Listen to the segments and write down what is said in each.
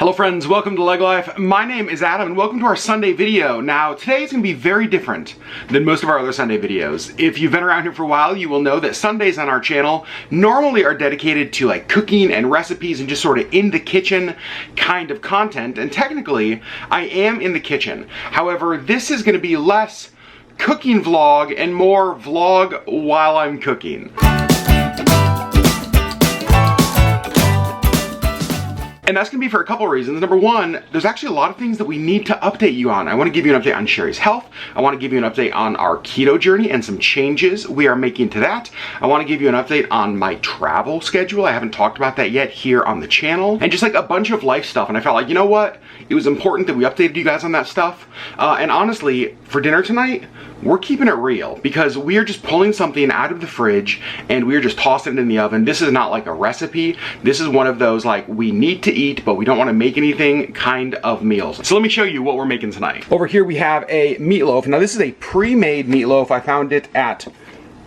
Hello friends, welcome to LeggLife. My name is Adam and welcome to our Sunday video. Now today is going to be very different than most of our other Sunday videos. If you've been around here for a while, you will know that Sundays on our channel normally are dedicated to like cooking and recipes and just sort of in the kitchen kind of content. And technically, I am in the kitchen. However, this is going to be less cooking vlog and more vlog while I'm cooking. And that's gonna be for a couple of reasons. Number one, there's actually a lot of things that we need to update you on. I wanna give you an update on Sherri's health. I wanna give you an update on our keto journey and some changes we are making to that. I wanna give you an update on my travel schedule. I haven't talked about that yet here on the channel. And just like a bunch of life stuff. And I felt like, you know what? It was important that we updated you guys on that stuff. And honestly, for dinner tonight, we're keeping it real because we are just pulling something out of the fridge and we are just tossing it in the oven. This is not like a recipe. This is one of those like we need to eat, but we don't want to make anything kind of meals. So let me show you what we're making tonight. Over here we have a meatloaf. Now this is a pre-made meatloaf. I found it at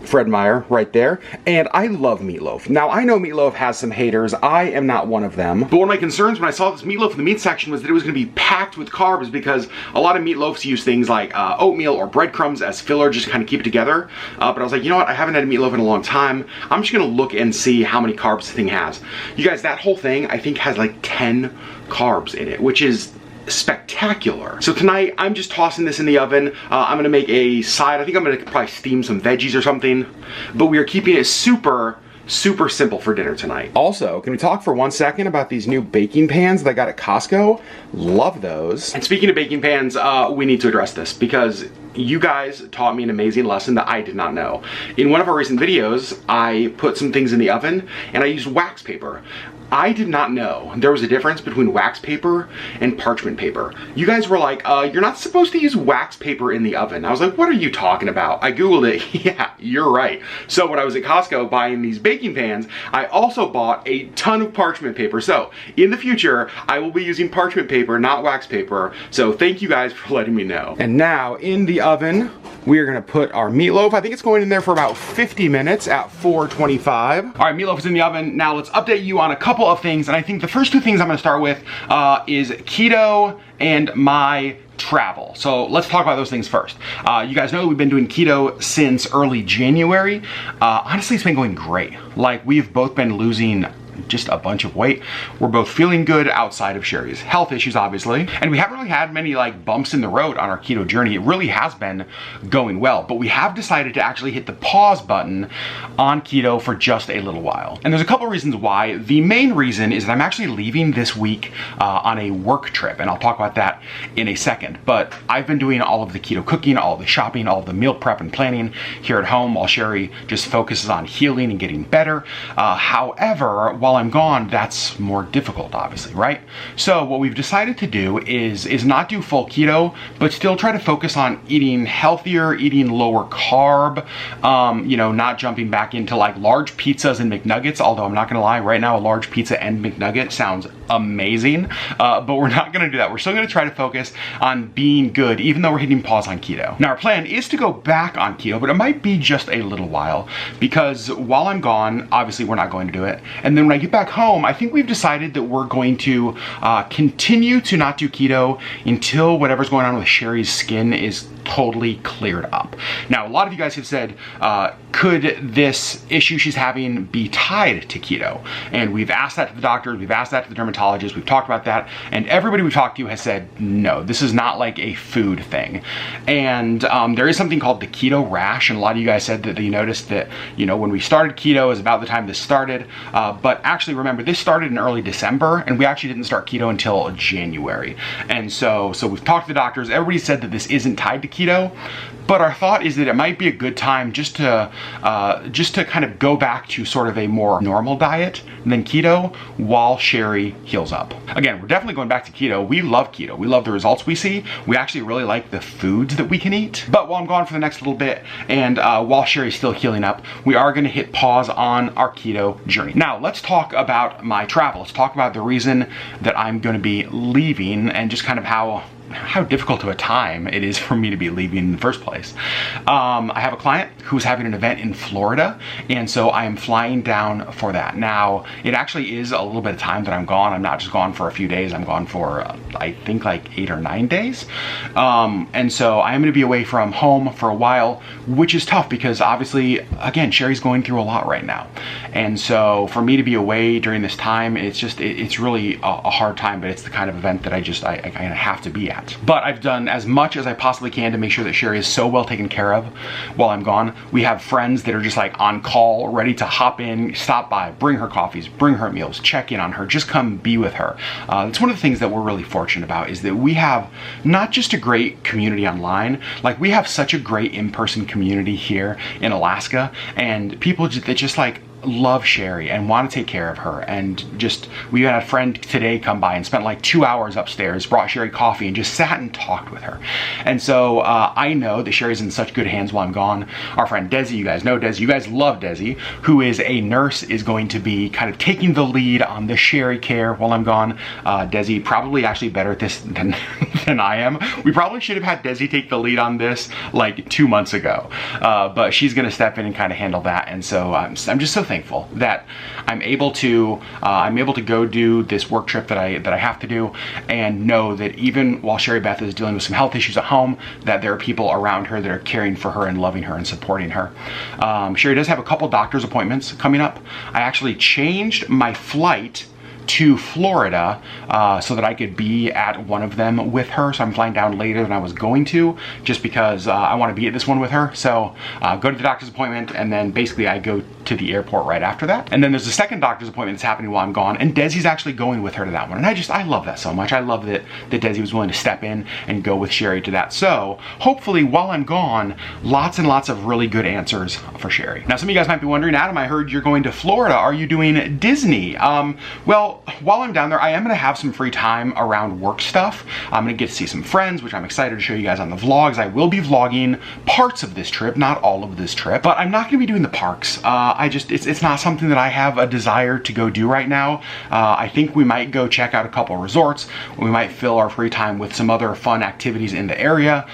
Fred Meyer right there, and I love meatloaf. Now I know meatloaf has some haters. I am not one of them. But one of my concerns when I saw this meatloaf in the meat section was that it was going to be packed with carbs because a lot of meatloafs use things like oatmeal or breadcrumbs as filler just to kind of keep it together. But I was like, you know what? I haven't had a meatloaf in a long time. I'm just going to look and see how many carbs the thing has. You guys, that whole thing I think has like 10 carbs in it, which is spectacular. So tonight I'm just tossing this in the oven. I'm gonna make a side. I think I'm gonna probably steam some veggies or something, but we are keeping it super simple for dinner tonight. Also, can we talk for 1 second about these new baking pans that I got at Costco? Love those. And speaking of baking pans, we need to address this because you guys taught me an amazing lesson that I did not know. In one of our recent videos, I put some things in the oven and I used wax paper. I did not know there was a difference between wax paper and parchment paper. You guys were like, you're not supposed to use wax paper in the oven. I was like, what are you talking about? I Googled it. Yeah, you're right. So when I was at Costco buying these baking pans, I also bought a ton of parchment paper. So in the future, I will be using parchment paper, not wax paper. So thank you guys for letting me know. And now in the oven, we are gonna put our meatloaf. I think it's going in there for about 50 minutes at 425. All right, meatloaf is in the oven. Now let's update you on a couple of things. And I think the first two things I'm gonna start with is keto and my travel. So let's talk about those things first. You guys know that we've been doing keto since early January. Honestly, it's been going great. Like we've both been losing just a bunch of weight. We're both feeling good outside of Sherri's health issues, obviously. And we haven't really had many like bumps in the road on our keto journey. It really has been going well, but we have decided to actually hit the pause button on keto for just a little while. And there's a couple reasons why. The main reason is that I'm actually leaving this week on a work trip, and I'll talk about that in a second. But I've been doing all of the keto cooking, all of the shopping, all of the meal prep and planning here at home while Sherri just focuses on healing and getting better. However, while I'm gone, that's more difficult, obviously, right? So what we've decided to do is not do full keto, but still try to focus on eating healthier, eating lower carb, you know, not jumping back into like large pizzas and McNuggets, although I'm not gonna lie, right now a large pizza and McNugget sounds amazing, but we're not gonna do that. We're still gonna try to focus on being good, even though we're hitting pause on keto. Now our plan is to go back on keto, but it might be just a little while because while I'm gone, obviously we're not going to do it. And then when I get back home, I think we've decided that we're going to continue to not do keto until whatever's going on with Sherri's skin is totally cleared up. Now, a lot of you guys have said, could this issue she's having be tied to keto? And we've asked that to the doctors, we've asked that to the dermatologists, we've talked about that, and everybody we've talked to has said, no, this is not like a food thing. And there is something called the keto rash, and a lot of you guys said that you noticed that, you know, when we started keto is about the time this started, but actually remember, this started in early December, and we actually didn't start keto until January. And so we've talked to the doctors, everybody said that this isn't tied to keto, but our thought is that it might be a good time just to kind of go back to sort of a more normal diet than keto while Sherri heals up. Again, we're definitely going back to keto. We love keto. We love the results we see. We actually really like the foods that we can eat. But while I'm gone for the next little bit and while Sherri's still healing up, we are going to hit pause on our keto journey. Now, let's talk about my travel. Let's talk about the reason that I'm going to be leaving and just kind of how how difficult of a time it is for me to be leaving in the first place. I have a client who's having an event in Florida, and so I am flying down for that. Now, it actually is a little bit of time that I'm gone. I'm not just gone for a few days. I'm gone for, I think, like 8 or 9 days. And so I'm going to be away from home for a while, which is tough because obviously, again, Sherri's going through a lot right now. And so for me to be away during this time, it's really a hard time, but it's the kind of event that I kind of have to be at. But I've done as much as I possibly can to make sure that Sherri is so well taken care of while I'm gone. We have friends that are just like on call, ready to hop in, stop by, bring her coffees, bring her meals, check in on her, just come be with her. It's one of the things that we're really fortunate about, is that we have not just a great community online, like we have such a great in-person community here in Alaska, and people that just like love Sherri and want to take care of her. And just, we had a friend today come by and spent like 2 hours upstairs, brought Sherri coffee and just sat and talked with her. And so I know that Sherri's in such good hands while I'm gone. Our friend Desi, you guys know Desi, you guys love Desi, who is a nurse, is going to be kind of taking the lead on the Sherri care while I'm gone. Desi probably actually better at this than I am. We probably should have had Desi take the lead on this like 2 months ago, but she's gonna step in and kind of handle that. And so I'm just so thankful that I'm able to go do this work trip that I have to do, and know that even while Sherri Beth is dealing with some health issues at home, that there are people around her that are caring for her and loving her and supporting her. Sherri does have a couple doctor's appointments coming up. I actually changed my flight to Florida so that I could be at one of them with her. So I'm flying down later than I was going to, just because I want to be at this one with her. So go to the doctor's appointment, and then basically I go to the airport right after that. And then there's a second doctor's appointment that's happening while I'm gone, and Desi's actually going with her to that one. And I love that so much. I love that Desi was willing to step in and go with Sherri to that. So hopefully while I'm gone, lots and lots of really good answers for Sherri. Now, some of you guys might be wondering, Adam, I heard you're going to Florida. Are you doing Disney? Well, while I'm down there, I am going to have some free time around work stuff. I'm going to get to see some friends, which I'm excited to show you guys on the vlogs. I will be vlogging parts of this trip, not all of this trip, but I'm not going to be doing the parks. It's not something that I have a desire to go do right now. I think we might go check out a couple resorts. We might fill our free time with some other fun activities in the area.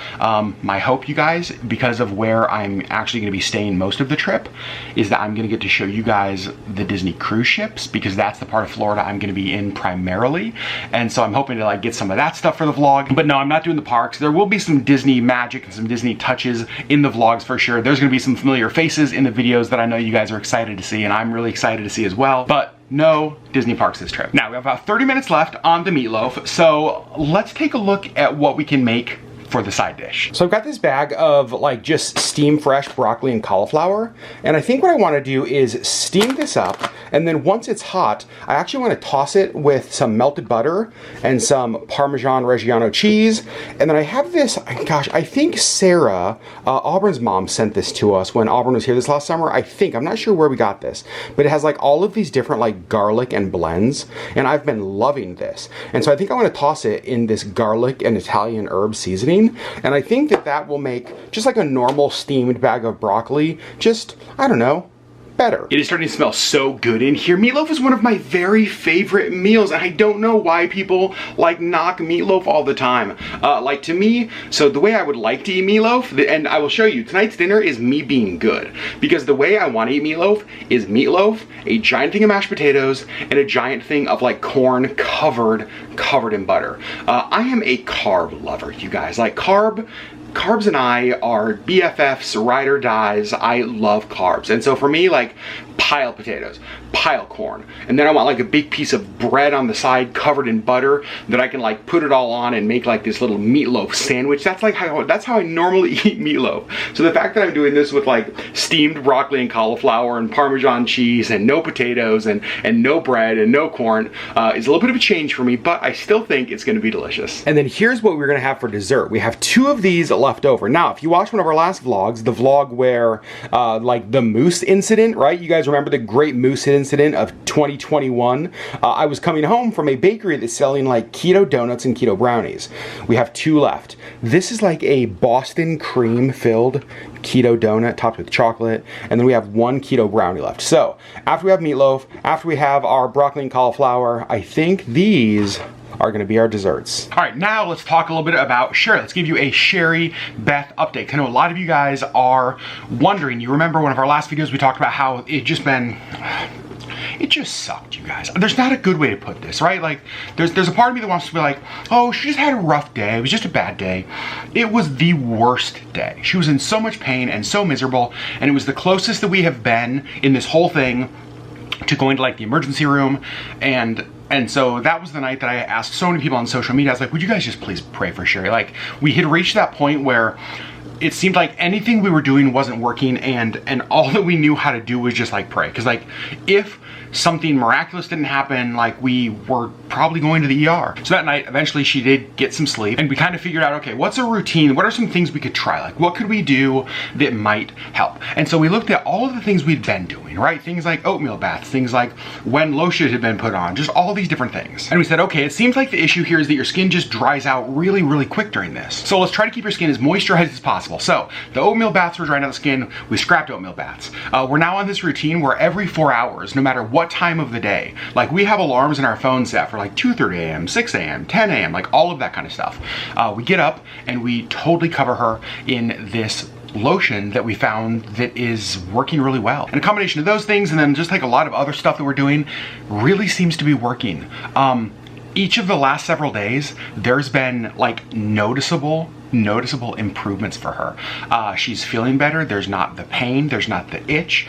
My hope, you guys, because of where I'm actually going to be staying most of the trip, is that I'm going to get to show you guys the Disney cruise ships, because that's the part of Florida I'm going to be in primarily. And so I'm hoping to like get some of that stuff for the vlog. But no, I'm not doing the parks. There will be some Disney magic and some Disney touches in the vlogs for sure. There's going to be some familiar faces in the videos that I know you guys are excited to see, and I'm really excited to see as well. But no Disney parks this trip. Now, we have about 30 minutes left on the meatloaf, so let's take a look at what we can make for the side dish. So I've got this bag of like just steam fresh broccoli and cauliflower, and I think what I want to do is steam this up, and then once it's hot, I actually want to toss it with some melted butter and some Parmesan Reggiano cheese. And then I have this, gosh, I think Sarah, Auburn's mom, sent this to us when Auburn was here this last summer. I'm not sure where we got this, but it has like all of these different like garlic and blends, and I've been loving this. And so I think I want to toss it in this garlic and Italian herb seasoning. And I think that will make just like a normal steamed bag of broccoli, just, I don't know, better. It is starting to smell so good in here. Meatloaf is one of my very favorite meals, and I don't know why people like knock meatloaf all the time. Like to me, so the way I would like to eat meatloaf, and I will show you, tonight's dinner is me being good, because the way I want to eat meatloaf is meatloaf, a giant thing of mashed potatoes, and a giant thing of like corn covered in butter. I am a carb lover, you guys. Like carbs and I are BFFs, ride or dies. I love carbs. And so for me, like, pile potatoes, pile corn, and then I want like a big piece of bread on the side covered in butter that I can like put it all on and make like this little meatloaf sandwich. That's how I normally eat meatloaf. So the fact that I'm doing this with like steamed broccoli and cauliflower and Parmesan cheese and no potatoes and no bread and no corn is a little bit of a change for me, but I still think it's going to be delicious. And then here's what we're going to have for dessert. We have 2 of these left over. Now, if you watch one of our last vlogs, the vlog where like the moose incident, right? You guys remember the great moose incident of 2021? I was coming home from a bakery that's selling like keto donuts and keto brownies. We have 2 left. This is like a Boston cream filled keto donut topped with chocolate, and then we have 1 keto brownie left. So after we have meatloaf, after we have our broccoli and cauliflower, I think these are gonna be our desserts. All right, now let's talk a little bit about Sherri. Let's give you a Sherri Beth update. I know a lot of you guys are wondering. You remember one of our last videos we talked about how it just sucked, you guys. There's not a good way to put this, right? Like, there's a part of me that wants to be like, oh, she just had a rough day. It was just a bad day. It was the worst day. She was in so much pain and so miserable, and it was the closest that we have been in this whole thing to going to like the emergency room. And so that was the night that I asked so many people on social media. I was like, would you guys just please pray for Sherri? Like, we had reached that point where it seemed like anything we were doing wasn't working, and all that we knew how to do was just like pray. Because like, if something miraculous didn't happen, like, we were probably going to the ER. So that night, eventually she did get some sleep, and we kind of figured out, okay, what's a routine? What are some things we could try? Like, what could we do that might help? And so we looked at all of the things we'd been doing, right? Things like oatmeal baths, things like when lotion had been put on, just all these different things. And we said, okay, it seems like the issue here is that your skin just dries out really, really quick during this. So let's try to keep your skin as moisturized as possible. So the oatmeal baths were drying out the skin. We scrapped oatmeal baths. We're now on this routine where every 4 hours, no matter what time of the day, like, we have alarms in our phone set for like 2:30 a.m., 6 a.m., 10 a.m., like all of that kind of stuff. We get up and we totally cover her in this lotion that we found that is working really well. And a combination of those things and then just like a lot of other stuff that we're doing really seems to be working. Each of the last several days, there's been like noticeable improvements for her. She's feeling better. There's not the pain, there's not the itch.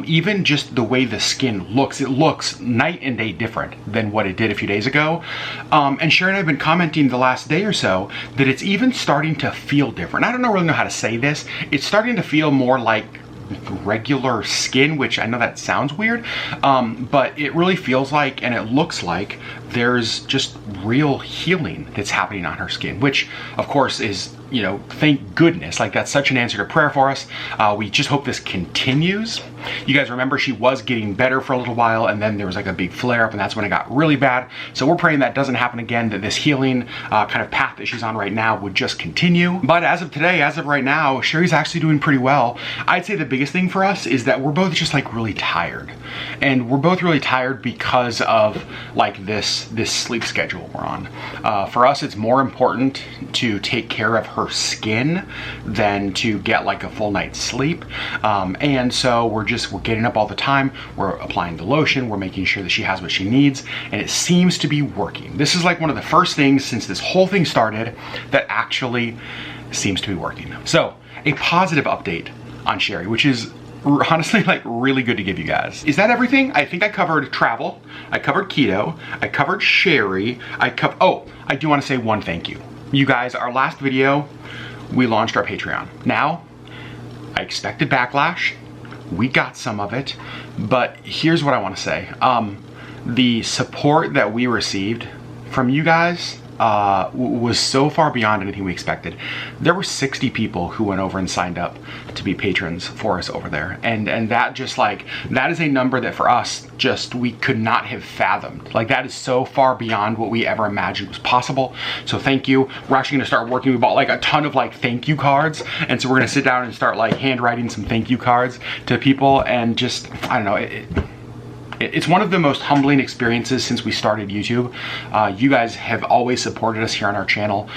Even just the way the skin looks, it looks night and day different than what it did a few days ago. And Sherri and I have been commenting the last day or so that it's even starting to feel different. I don't really know how to say this. It's starting to feel more like regular skin, which I know that sounds weird, but it really feels like, and it looks like, there's just real healing that's happening on her skin, which of course is, you know, thank goodness. Like, that's such an answer to prayer for us. We just hope this continues. You guys remember she was getting better for a little while, and then there was like a big flare up, and that's when it got really bad. So we're praying that doesn't happen again, that this healing kind of path that she's on right now would just continue. But as of today, as of right now, Sherri's actually doing pretty well. I'd say the biggest thing for us is that we're both just like really tired, and we're both really tired because of like this sleep schedule we're on. For us, it's more important to take care of her skin than to get like a full night's sleep. And so we're getting up all the time. We're applying the lotion. We're making sure that she has what she needs, and it seems to be working. This is like one of the first things since this whole thing started that actually seems to be working. So a positive update on Sherri, which is honestly like really good to give you guys. Is that everything? I think I covered travel, I covered keto, I covered Sherri, oh, I do want to say one thank you. You guys, our last video, we launched our Patreon. Now, I expected backlash. We got some of it, but here's what I want to say. The support that we received from you guys was so far beyond anything we expected. There were 60 people who went over and signed up to be patrons for us over there, and that just like, that is a number that for us just we could not have fathomed. Like, that is so far beyond what we ever imagined was possible. So thank you. We're actually gonna start working. We bought like a ton of like thank you cards, and so we're gonna sit down and start like handwriting some thank you cards to people, and just, I don't know, it's one of the most humbling experiences since we started YouTube. You guys have always supported us here on our channel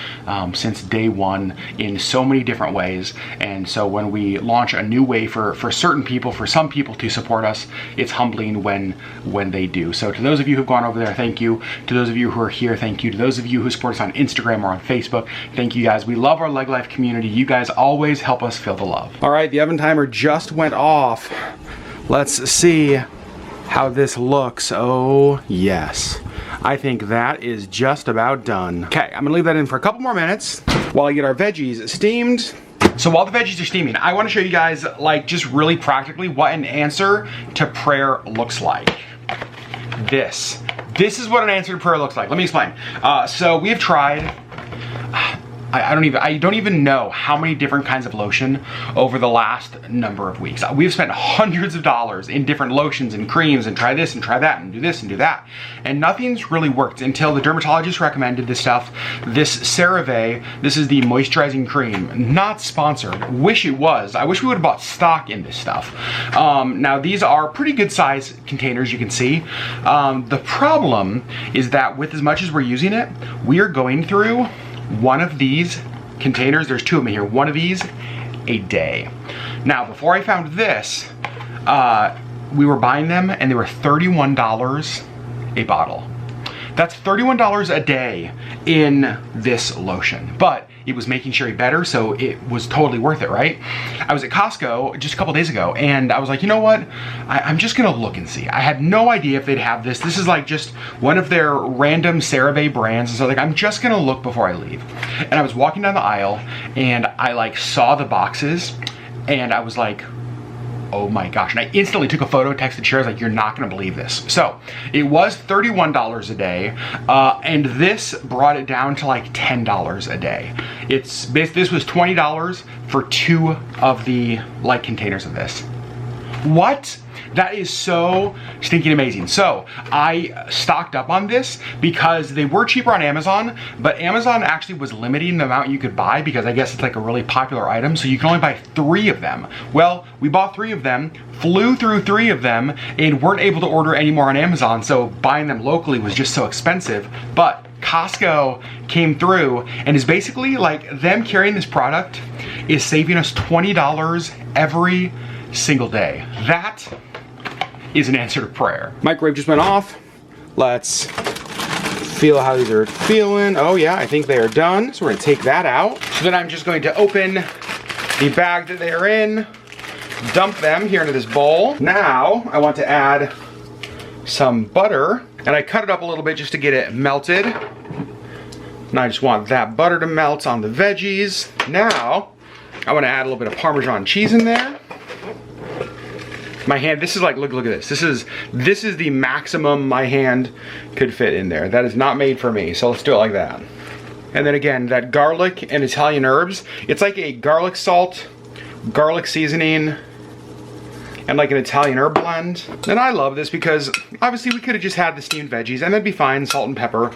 since day one in so many different ways. And so when we launch a new way for certain people, for some people to support us, it's humbling when they do. So to those of you who've gone over there, thank you. To those of you who are here, thank you. To those of you who support us on Instagram or on Facebook, thank you guys. We love our LeggLife community. You guys always help us feel the love. All right, the oven timer just went off. Let's see how this looks. Oh yes, I think that is just about done. Okay, I'm gonna leave that in for a couple more minutes while I get our veggies steamed. So while the veggies are steaming, I want to show you guys like just really practically what an answer to prayer looks like. This is what an answer to prayer looks like. Let me explain. So we have tried I don't even know how many different kinds of lotion over the last number of weeks. We've spent hundreds of dollars in different lotions and creams and try this and try that and do this and do that. And nothing's really worked until the dermatologist recommended this stuff. This CeraVe, this is the moisturizing cream. Not sponsored. Wish it was. I wish we would have bought stock in this stuff. Now these are pretty good size containers, you can see. The problem is that with as much as we're using it, we are going through one of these containers, there's 2 of them here, one of these a day. Now, before I found this, we were buying them and they were $31 a bottle. That's $31 a day in this lotion, but it was making Sherri better, so it was totally worth it, right? I was at Costco just a couple days ago, and I was like, you know what? I'm just gonna look and see. I had no idea if they'd have this. This is like just one of their random CeraVe brands, and so like, I'm just gonna look before I leave. And I was walking down the aisle, and I like saw the boxes, and I was like, oh my gosh. And I instantly took a photo, texted Sherri, I was like, you're not gonna believe this. So it was $31 a day, and this brought it down to like $10 a day. This was $20 for 2 of the like containers of this. What? That is so stinking amazing. So I stocked up on this because they were cheaper on Amazon, but Amazon actually was limiting the amount you could buy because I guess it's like a really popular item, so you can only buy 3 of them. Well, we bought 3 of them, flew through 3 of them, and weren't able to order any more on Amazon, so buying them locally was just so expensive. But Costco came through and is basically like, them carrying this product is saving us $20 every single day. That is an answer to prayer. Microwave just went off. Let's feel how these are feeling. Oh yeah, I think they are done. So we're gonna take that out. So then I'm just going to open the bag that they are in, dump them here into this bowl. Now I want to add some butter, and I cut it up a little bit just to get it melted. And I just want that butter to melt on the veggies. Now I want to add a little bit of Parmesan cheese in there. My hand, this is like, look at this. This is the maximum my hand could fit in there. That is not made for me, so let's do it like that. And then again, that garlic and Italian herbs. It's like a garlic salt, garlic seasoning, and like an Italian herb blend. And I love this because obviously we could have just had the steamed veggies and that'd be fine, salt and pepper.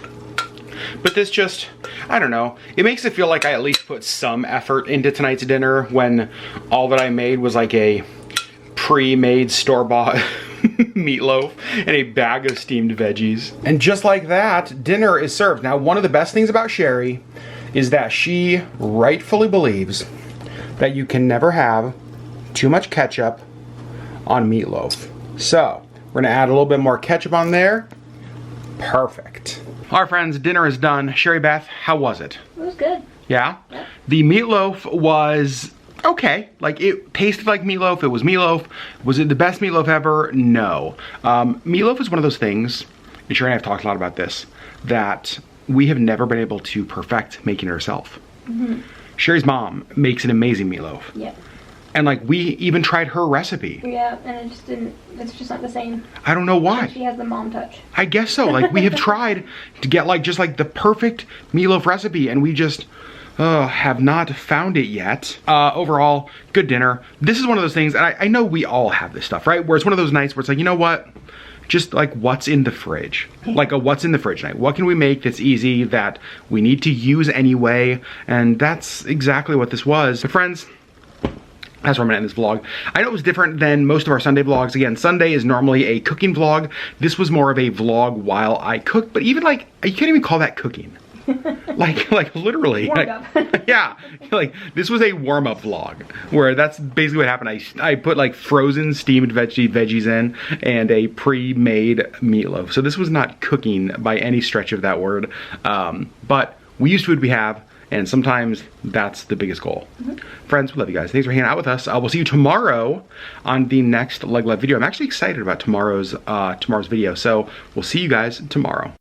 But this just, I don't know, it makes it feel like I at least put some effort into tonight's dinner when all that I made was like a pre-made store-bought meatloaf and a bag of steamed veggies. And just like that, dinner is served. Now, one of the best things about Sherri is that she rightfully believes that you can never have too much ketchup on meatloaf. So, we're gonna add a little bit more ketchup on there. Perfect. All right, friends, dinner is done. Sherri Beth, how was it? It was good. Yeah? Yep. The meatloaf was okay. Like, it tasted like meatloaf. It was meatloaf. Was it the best meatloaf ever? No. Meatloaf is one of those things, and Sherri and I have talked a lot about this, that we have never been able to perfect making it ourselves. Mm-hmm. Sherri's mom makes an amazing meatloaf. Yeah. And like, we even tried her recipe. Yeah, and it's just not the same. I don't know why. She has the mom touch. I guess so. Like, we have tried to get like, just like the perfect meatloaf recipe, and we just have not found it yet. Overall, good dinner. This is one of those things, and I know we all have this stuff, right? Where it's one of those nights where it's like, you know what? Just like, what's in the fridge? Like a what's in the fridge night. What can we make that's easy, that we need to use anyway? And that's exactly what this was. But friends, that's where I'm gonna end this vlog. I know it was different than most of our Sunday vlogs. Again, Sunday is normally a cooking vlog. This was more of a vlog while I cook, but even like, you can't even call that cooking. like literally. Warmed up. Yeah, like this was a warm-up vlog where that's basically what happened. I put like frozen steamed veggies in and a pre-made meatloaf. So this was not cooking by any stretch of that word, but we use food we have, and sometimes that's the biggest goal. Mm-hmm. Friends, we love you guys. Thanks for hanging out with us. We'll see you tomorrow on the next LeggLife video. I'm actually excited about tomorrow's video, so we'll see you guys tomorrow.